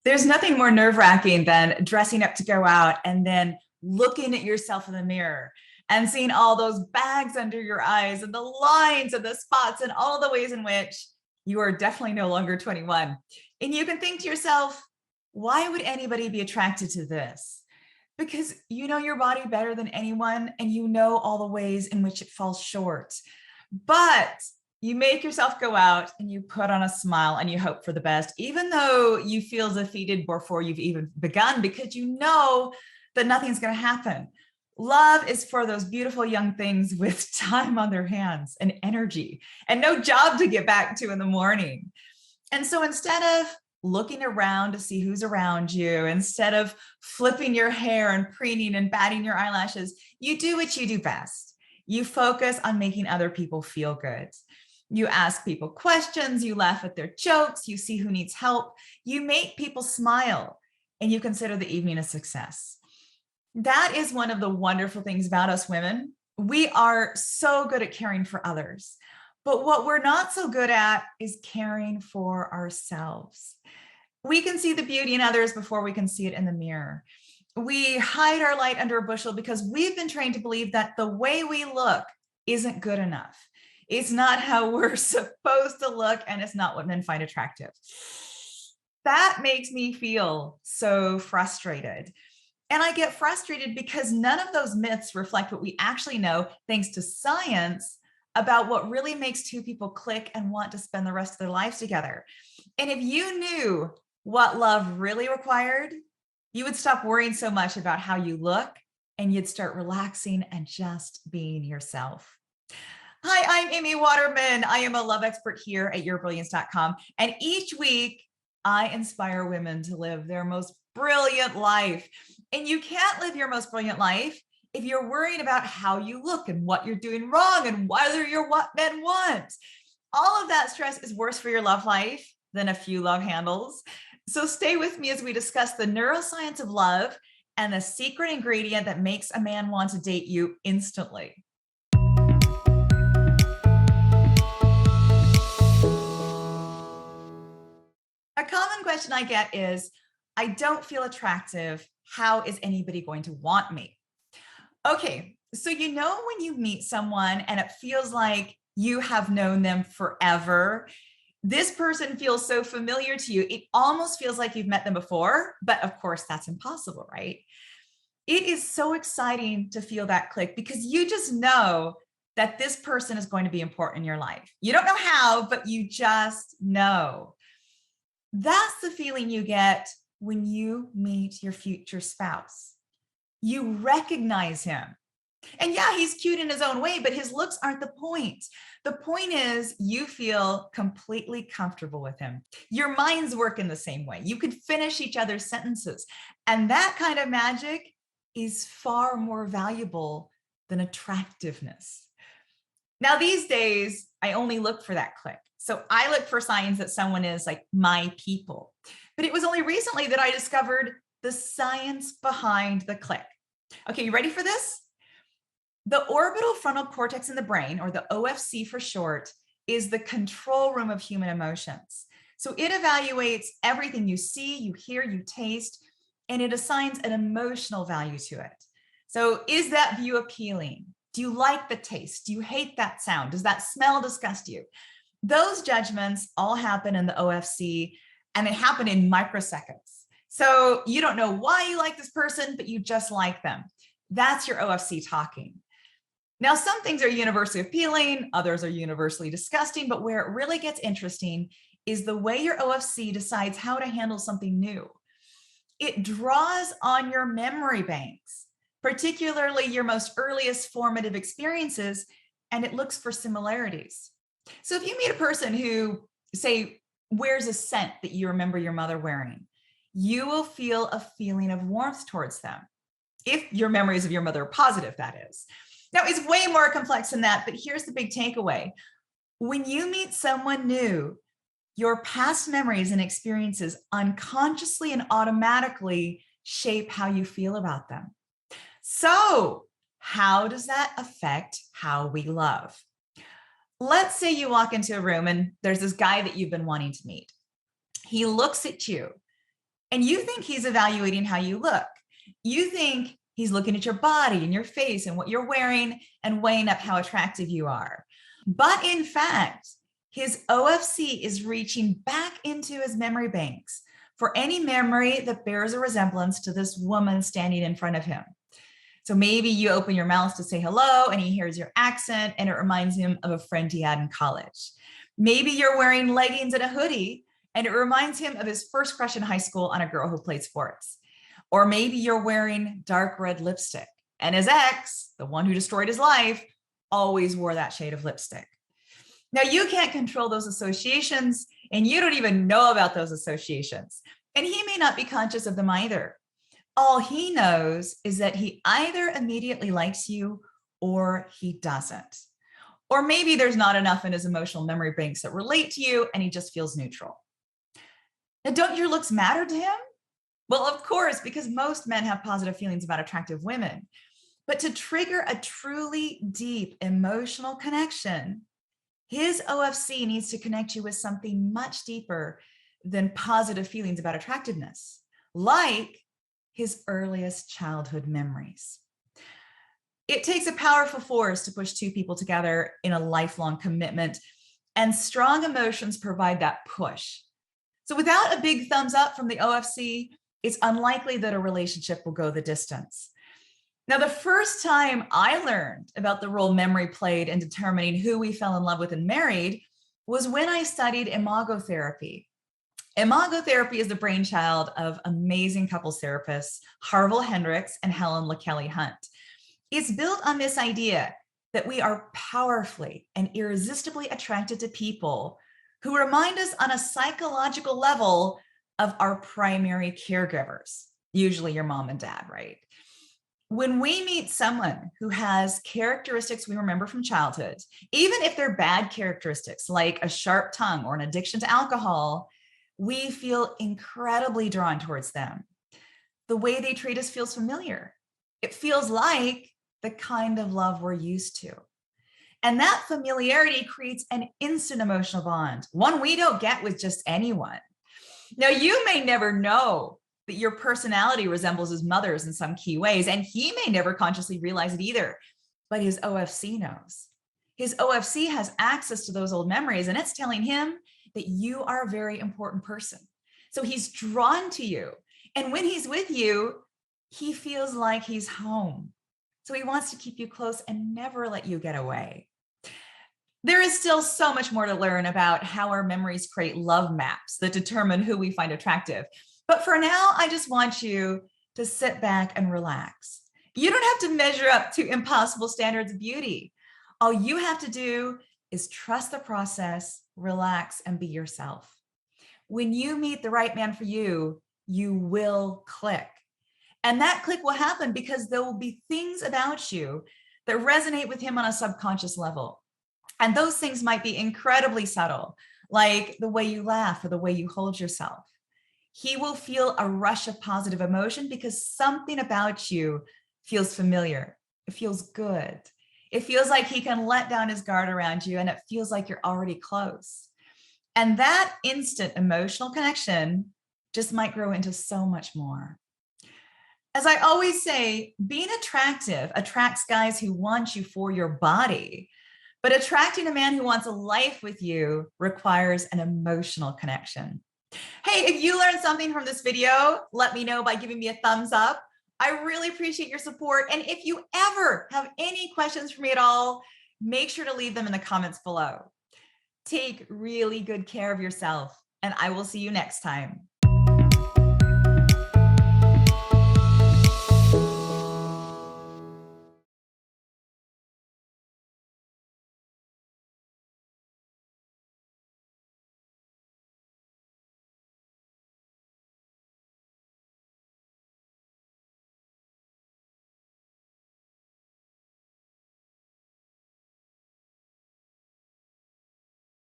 There's nothing more nerve-wracking than dressing up to go out and then looking at yourself in the mirror and seeing all those bags under your eyes and the lines and the spots and all the ways in which you are definitely no longer 21. And you can think to yourself, why would anybody be attracted to this? Because you know your body better than anyone, and you know all the ways in which it falls short. But you make yourself go out and you put on a smile and you hope for the best, even though you feel defeated before you've even begun, because you know that nothing's going to happen. Love is for those beautiful young things with time on their hands and energy and no job to get back to in the morning. And so instead of looking around to see who's around you, instead of flipping your hair and preening and batting your eyelashes, you do what you do best. You focus on making other people feel good. You ask people questions, you laugh at their jokes, you see who needs help, you make people smile, and you consider the evening a success. That is one of the wonderful things about us women. We are so good at caring for others, but what we're not so good at is caring for ourselves. We can see the beauty in others before we can see it in the mirror. We hide our light under a bushel because we've been trained to believe that the way we look isn't good enough. It's not how we're supposed to look, and it's not what men find attractive. That makes me feel so frustrated. And I get frustrated because none of those myths reflect what we actually know, thanks to science, about what really makes two people click and want to spend the rest of their lives together. And if you knew what love really required, you would stop worrying so much about how you look, and you'd start relaxing and just being yourself. Hi, I'm Amy Waterman. I am a love expert here at yourbrilliance.com. And each week I inspire women to live their most brilliant life. And you can't live your most brilliant life if you're worrying about how you look and what you're doing wrong and whether you're what men want. All of that stress is worse for your love life than a few love handles. So stay with me as we discuss the neuroscience of love and the secret ingredient that makes a man want to date you instantly. A common question I get is, I don't feel attractive. How is anybody going to want me? Okay, so you know when you meet someone and it feels like you have known them forever. This person feels so familiar to you, it almost feels like you've met them before, but of course that's impossible, right? It is so exciting to feel that click because you just know that this person is going to be important in your life. You don't know how, but you just know. That's the feeling you get when you meet your future spouse. You recognize him. And yeah, he's cute in his own way, but his looks aren't the point. The point is you feel completely comfortable with him. Your minds work in the same way. You could finish each other's sentences. And that kind of magic is far more valuable than attractiveness. Now, these days, I only look for that click. So I look for signs that someone is like my people. But it was only recently that I discovered the science behind the click. Okay, you ready for this? The orbitofrontal cortex in the brain, or the OFC for short, is the control room of human emotions. So it evaluates everything you see, you hear, you taste, and it assigns an emotional value to it. So is that view appealing? Do you like the taste? Do you hate that sound? Does that smell disgust you? Those judgments all happen in the OFC, and they happen in microseconds. So you don't know why you like this person, but you just like them. That's your OFC talking. Now, some things are universally appealing, others are universally disgusting, but where it really gets interesting is the way your OFC decides how to handle something new. It draws on your memory banks, particularly your most earliest formative experiences, and it looks for similarities. So if you meet a person who, say, wears a scent that you remember your mother wearing, you will feel a feeling of warmth towards them. If your memories of your mother are positive, that is. Now, it's way more complex than that, but here's the big takeaway. When you meet someone new, your past memories and experiences unconsciously and automatically shape how you feel about them. So, how does that affect how we love? Let's say you walk into a room and there's this guy that you've been wanting to meet. He looks at you And you think he's evaluating how you look. You think he's looking at your body and your face and what you're wearing and weighing up how attractive you are. But in fact, his OFC is reaching back into his memory banks for any memory that bears a resemblance to this woman standing in front of him. So maybe you open your mouth to say hello and he hears your accent and it reminds him of a friend he had in college. Maybe you're wearing leggings and a hoodie and it reminds him of his first crush in high school on a girl who played sports. Or maybe you're wearing dark red lipstick and his ex, the one who destroyed his life, always wore that shade of lipstick. Now, you can't control those associations and you don't even know about those associations. And he may not be conscious of them either. All he knows is that he either immediately likes you or he doesn't. Or maybe there's not enough in his emotional memory banks that relate to you and he just feels neutral. Now, don't your looks matter to him? Well, of course, because most men have positive feelings about attractive women. But to trigger a truly deep emotional connection, his OFC needs to connect you with something much deeper than positive feelings about attractiveness, like his earliest childhood memories. It takes a powerful force to push two people together in a lifelong commitment, and strong emotions provide that push. So without a big thumbs up from the OFC, it's unlikely that a relationship will go the distance. Now, the first time I learned about the role memory played in determining who we fell in love with and married was when I studied imagotherapy. Imagotherapy is the brainchild of amazing couples therapists, Harville Hendricks and Helen LaKelly Hunt. It's built on this idea that we are powerfully and irresistibly attracted to people who remind us on a psychological level of our primary caregivers, usually your mom and dad, right? When we meet someone who has characteristics we remember from childhood, even if they're bad characteristics like a sharp tongue or an addiction to alcohol, we feel incredibly drawn towards them. The way they treat us feels familiar. It feels like the kind of love we're used to. And that familiarity creates an instant emotional bond, one we don't get with just anyone. Now, you may never know that your personality resembles his mother's in some key ways, and he may never consciously realize it either, but his OFC knows. His OFC has access to those old memories, and it's telling him that you are a very important person. So he's drawn to you. And when he's with you, he feels like he's home. So he wants to keep you close and never let you get away. There is still so much more to learn about how our memories create love maps that determine who we find attractive. But for now, I just want you to sit back and relax. You don't have to measure up to impossible standards of beauty. All you have to do is trust the process, relax, and be yourself. When you meet the right man for you, you will click. And that click will happen because there will be things about you that resonate with him on a subconscious level. And those things might be incredibly subtle, like the way you laugh or the way you hold yourself. He will feel a rush of positive emotion because something about you feels familiar. It feels good. It feels like he can let down his guard around you, and it feels like you're already close. And that instant emotional connection just might grow into so much more. As I always say, being attractive attracts guys who want you for your body, but attracting a man who wants a life with you requires an emotional connection. Hey, if you learned something from this video, let me know by giving me a thumbs up. I really appreciate your support. And if you ever have any questions for me at all, make sure to leave them in the comments below. Take really good care of yourself, and I will see you next time.